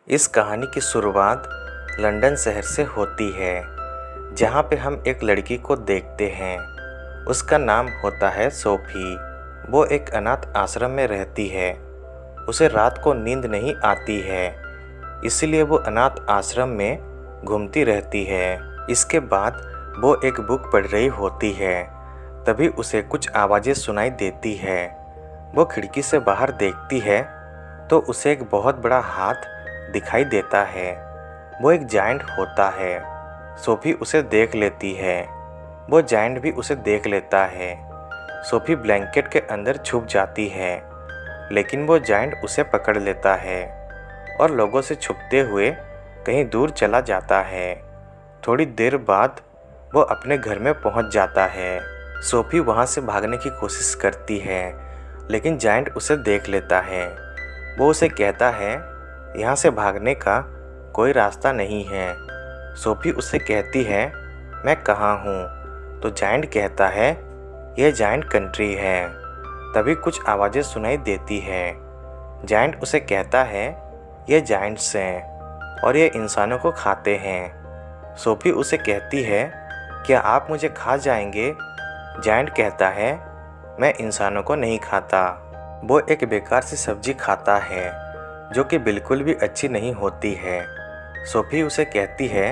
इस कहानी की शुरुआत लंदन शहर से होती है, जहाँ पे हम एक लड़की को देखते हैं। उसका नाम होता है सोफी। वो एक अनाथ आश्रम में रहती है। उसे रात को नींद नहीं आती है, इसलिए वो अनाथ आश्रम में घूमती रहती है। इसके बाद वो एक बुक पढ़ रही होती है। तभी उसे कुछ आवाज़ें सुनाई देती है। वो खिड़की से बाहर देखती है तो उसे एक बहुत बड़ा हाथ दिखाई देता है। वो एक जायंट होता है। सोफी उसे देख लेती है। वो जायंट भी उसे देख लेता है। सोफी ब्लैंकेट के अंदर छुप जाती है, लेकिन वो जायंट उसे पकड़ लेता है और लोगों से छुपते हुए कहीं दूर चला जाता है। थोड़ी देर बाद वो अपने घर में पहुंच जाता है। सोफी वहां से भागने की कोशिश करती है, लेकिन जायंट उसे देख लेता है। वो उसे कहता है, यहाँ से भागने का कोई रास्ता नहीं है। सोफी उसे कहती है, मैं कहाँ हूँ? तो जायंट कहता है, यह जायंट कंट्री है। तभी कुछ आवाज़ें सुनाई देती है। जायंट उसे कहता है, ये जायंट्स हैं और ये इंसानों को खाते हैं। सोफी उसे कहती है, क्या आप मुझे खा जाएंगे? जायंट कहता है, मैं इंसानों को नहीं खाता। वो एक बेकार सी सब्जी खाता है जो कि बिल्कुल भी अच्छी नहीं होती है। सोफी उसे कहती है,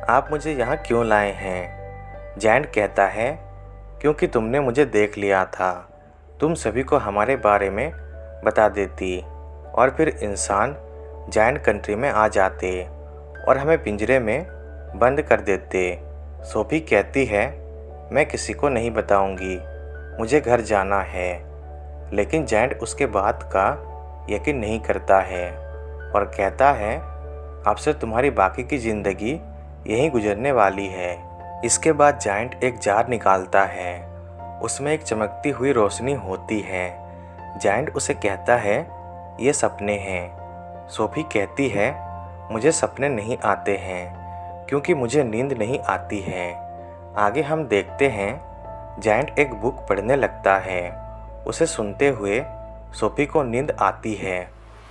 आप मुझे यहाँ क्यों लाए हैं? जायंट कहता है, क्योंकि तुमने मुझे देख लिया था। तुम सभी को हमारे बारे में बता देती और फिर इंसान जायंट कंट्री में आ जाते और हमें पिंजरे में बंद कर देते। सोफी कहती है, मैं किसी को नहीं बताऊंगी, मुझे घर जाना है। लेकिन जायंट उसके बात का यकीन नहीं करता है और कहता है, अब से तुम्हारी बाकी की ज़िंदगी यहीं गुजरने वाली है। इसके बाद जायंट एक जार निकालता है। उसमें एक चमकती हुई रोशनी होती है। जायंट उसे कहता है, ये सपने हैं। सोफी कहती है, मुझे सपने नहीं आते हैं क्योंकि मुझे नींद नहीं आती है। आगे हम देखते हैं, जायंट एक बुक पढ़ने लगता है। उसे सुनते हुए सोफी को नींद आती है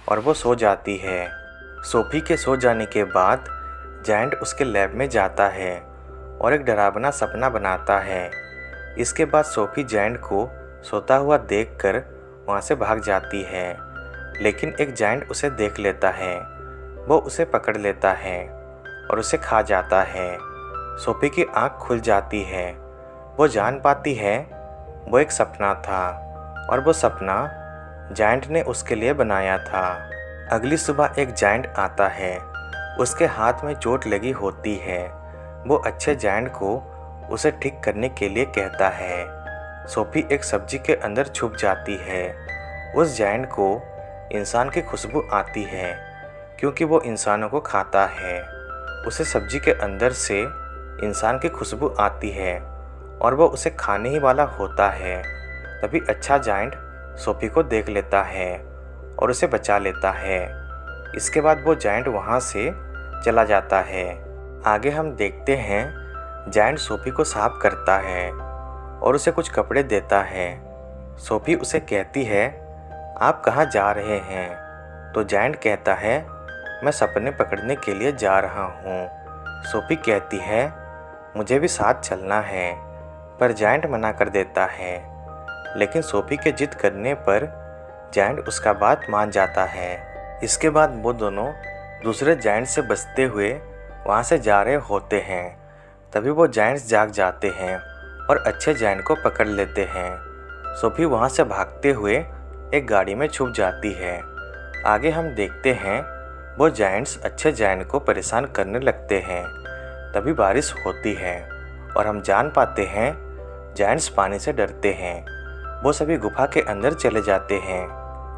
और वो सो जाती है। सोफी के सो जाने के बाद जायंट उसके लैब में जाता है और एक डरावना सपना बनाता है। इसके बाद सोफी जायंट को सोता हुआ देखकर वहाँ से भाग जाती है, लेकिन एक जायंट उसे देख लेता है। वो उसे पकड़ लेता है और उसे खा जाता है। सोफी की आँख खुल जाती है। वो जान पाती है वो एक सपना था और वो सपना जायंट ने उसके लिए बनाया था। अगली सुबह एक जायंट आता है। उसके हाथ में चोट लगी होती है। वो अच्छे जायंट को उसे ठीक करने के लिए कहता है। सोफी एक सब्जी के अंदर छुप जाती है। उस जायंट को इंसान की खुशबू आती है क्योंकि वो इंसानों को खाता है। उसे सब्जी के अंदर से इंसान की खुशबू आती है और वो उसे खाने ही वाला होता है। तभी अच्छा जायंट सोफी को देख लेता है और उसे बचा लेता है। इसके बाद वो जायंट वहाँ से चला जाता है। आगे हम देखते हैं, जायंट सोफी को साफ करता है और उसे कुछ कपड़े देता है। सोफी उसे कहती है, आप कहाँ जा रहे हैं? तो जायंट कहता है, मैं सपने पकड़ने के लिए जा रहा हूँ। सोफी कहती है, मुझे भी साथ चलना है, पर जायंट मना कर देता है। लेकिन सोफी के जिद करने पर जायंट उसका बात मान जाता है। इसके बाद वो दोनों दूसरे जायंट से बचते हुए वहाँ से जा रहे होते हैं। तभी वो जायंट्स जाग जाते हैं और अच्छे जायंट को पकड़ लेते हैं। सोफी वहाँ से भागते हुए एक गाड़ी में छुप जाती है। आगे हम देखते हैं, वो जायंट्स अच्छे जायंट को परेशान करने लगते हैं। तभी बारिश होती है और हम जान पाते हैं जायंट्स पानी से डरते हैं। वो सभी गुफा के अंदर चले जाते हैं।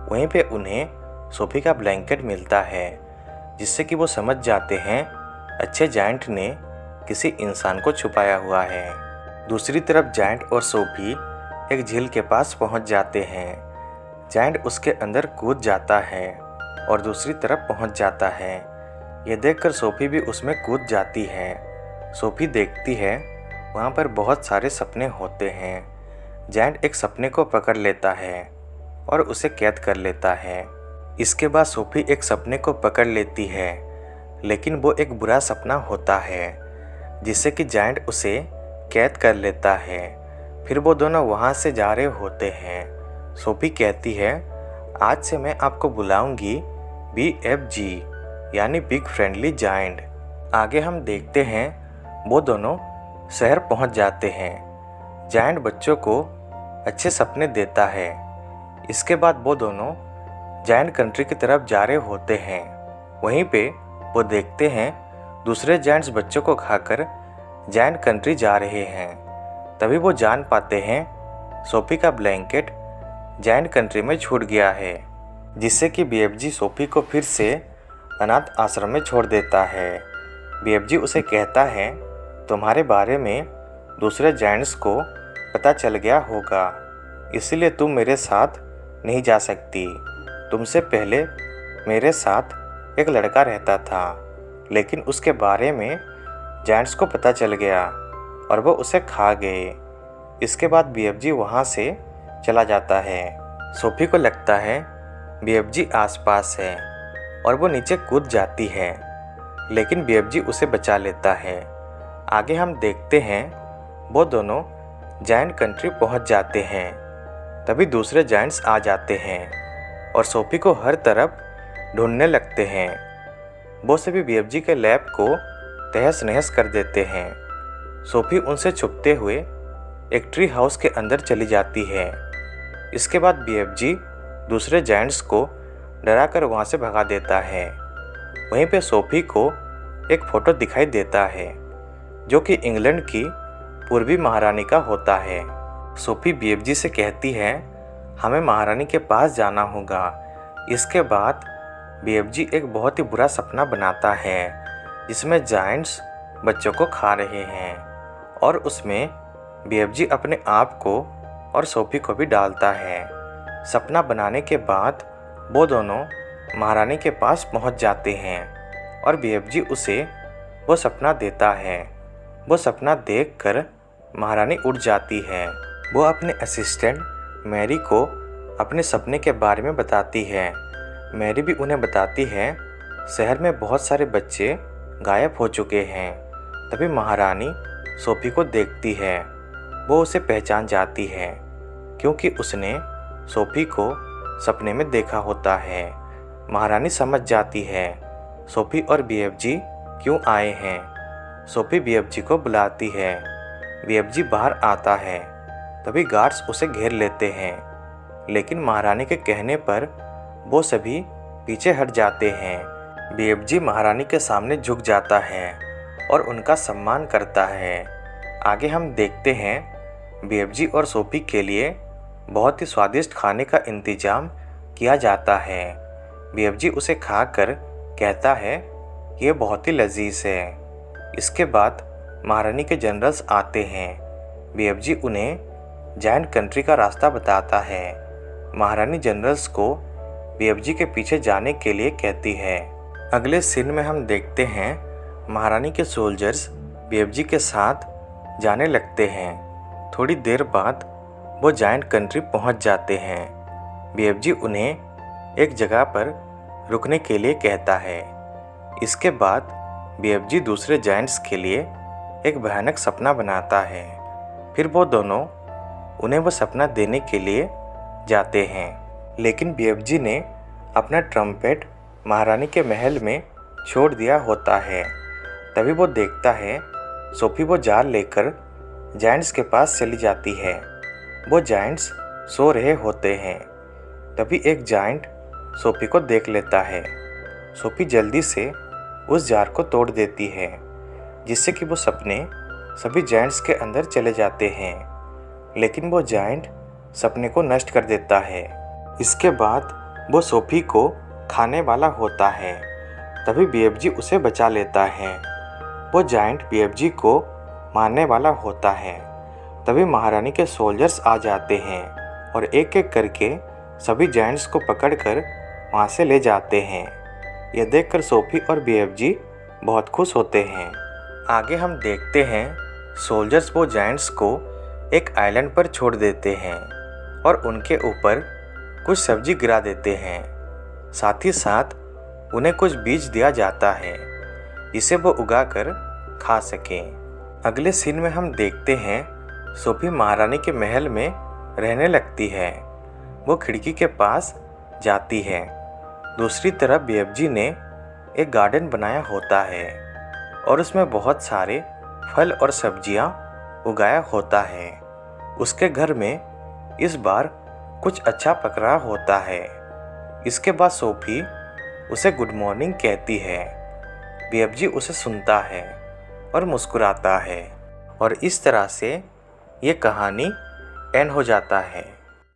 वहीं पे उन्हें सोफी का ब्लैंकेट मिलता है, जिससे कि वो समझ जाते हैं अच्छे जायंट ने किसी इंसान को छुपाया हुआ है। दूसरी तरफ जायंट और सोफी एक झील के पास पहुंच जाते हैं। जायंट उसके अंदर कूद जाता है और दूसरी तरफ पहुंच जाता है। ये देखकर सोफी भी उसमें कूद जाती है। सोफी देखती है वहाँ पर बहुत सारे सपने होते हैं। जायंट एक सपने को पकड़ लेता है और उसे कैद कर लेता है। इसके बाद सोफी एक सपने को पकड़ लेती है, लेकिन वो एक बुरा सपना होता है जिससे कि जायंट उसे कैद कर लेता है। फिर वो दोनों वहाँ से जा रहे होते हैं। सोफी कहती है, आज से मैं आपको बुलाऊंगी BFG यानी बिग फ्रेंडली जायंट। आगे हम देखते हैं वो दोनों शहर पहुँच जाते हैं। जायंट बच्चों को अच्छे सपने देता है। इसके बाद वो दोनों जायंट कंट्री की तरफ जा रहे होते हैं। वहीं पे वो देखते हैं दूसरे जायंट्स बच्चों को खाकर जायंट कंट्री जा रहे हैं। तभी वो जान पाते हैं सोफी का ब्लैंकेट जायंट कंट्री में छूट गया है, जिससे कि BFG सोफी को फिर से अनाथ आश्रम में छोड़ देता है। BFG उसे कहता है, तुम्हारे बारे में दूसरे जायंट्स को पता चल गया होगा, इसलिए तुम मेरे साथ नहीं जा सकती। तुमसे पहले मेरे साथ एक लड़का रहता था, लेकिन उसके बारे में जायंट्स को पता चल गया और वो उसे खा गए। इसके बाद BFG वहाँ से चला जाता है। सोफी को लगता है BFG आसपास है और वो नीचे कूद जाती है, लेकिन BFG उसे बचा लेता है। आगे हम देखते हैं वो दोनों जायंट कंट्री पहुँच जाते हैं। तभी दूसरे जायंट्स आ जाते हैं और सोफी को हर तरफ ढूंढने लगते हैं। वो सभी BFG के लैब को तहस नहस कर देते हैं। सोफी उनसे छुपते हुए एक ट्री हाउस के अंदर चली जाती है। इसके बाद BFG दूसरे जायंट्स को डराकर वहाँ से भगा देता है। वहीं पे सोफी को एक फ़ोटो दिखाई देता है जो कि इंग्लैंड की पूर्वी महारानी का होता है। सोफी BFG से कहती है, हमें महारानी के पास जाना होगा। इसके बाद BFG एक बहुत ही बुरा सपना बनाता है जिसमें जायंट्स बच्चों को खा रहे हैं और उसमें BFG अपने आप को और सोफी को भी डालता है। सपना बनाने के बाद वो दोनों महारानी के पास पहुंच जाते हैं और BFG उसे वो सपना देता है। वो सपना देखकर महारानी उठ जाती है। वो अपने असिस्टेंट मैरी को अपने सपने के बारे में बताती है। मैरी भी उन्हें बताती है शहर में बहुत सारे बच्चे गायब हो चुके हैं। तभी महारानी सोफी को देखती है। वो उसे पहचान जाती है क्योंकि उसने सोफी को सपने में देखा होता है। महारानी समझ जाती है सोफी और BFG क्यों आए हैं। सोफी BFG को बुलाती है। BFG बाहर आता है। तभी गार्ड्स उसे घेर लेते हैं, लेकिन महारानी के कहने पर वो सभी पीछे हट जाते हैं। BFG महारानी के सामने झुक जाता है और उनका सम्मान करता है। आगे हम देखते हैं BFG और सोफी के लिए बहुत ही स्वादिष्ट खाने का इंतजाम किया जाता है। BFG उसे खाकर कहता है, ये बहुत ही लजीज है। इसके बाद महारानी के जनरल्स आते हैं। BFG उन्हें जायंट कंट्री का रास्ता बताता है। महारानी जनरल्स को BFG के पीछे जाने के लिए कहती है। अगले सीन में हम देखते हैं महारानी के सोल्जर्स BFG के साथ जाने लगते हैं। थोड़ी देर बाद वो जायंट कंट्री पहुंच जाते हैं। BFG उन्हें एक जगह पर रुकने के लिए कहता है। इसके बाद BFG दूसरे जायंट्स के लिए एक भयानक सपना बनाता है। फिर वो दोनों उन्हें वो सपना देने के लिए जाते हैं, लेकिन BFG ने अपना ट्रम्पेट महारानी के महल में छोड़ दिया होता है। तभी वो देखता है सोफी वो जाल लेकर जायंट्स के पास चली जाती है। वो जायंट्स सो रहे होते हैं। तभी एक जायंट सोफी को देख लेता है। सोफी जल्दी से उस जार को तोड़ देती है, जिससे कि वो सपने सभी जायंट्स के अंदर चले जाते हैं, लेकिन वो जायंट सपने को नष्ट कर देता है। इसके बाद वो सोफी को खाने वाला होता है। तभी BFG उसे बचा लेता है। वो जायंट BFG को मारने वाला होता है। तभी महारानी के सोल्जर्स आ जाते हैं और एक एक करके सभी जायंट्स को पकड़कर वहाँ से ले जाते हैं। यह देखकर सोफी और BFG बहुत खुश होते हैं। आगे हम देखते हैं सोल्जर्स वो जायंट्स को एक आइलैंड पर छोड़ देते हैं और उनके ऊपर कुछ सब्जी गिरा देते हैं। साथ ही साथ उन्हें कुछ बीज दिया जाता है जिसे वो उगाकर खा सकें। अगले सीन में हम देखते हैं सोफी महारानी के महल में रहने लगती है। वो खिड़की के पास जाती है। दूसरी तरफ बीएफजी ने एक गार्डन बनाया होता है और उसमें बहुत सारे फल और सब्जियां उगाया होता है। उसके घर में इस बार कुछ अच्छा पक रहा होता है। इसके बाद सोफी उसे गुड मॉर्निंग कहती है। बीएफजी उसे सुनता है और मुस्कुराता है और इस तरह से ये कहानी एंड हो जाता है।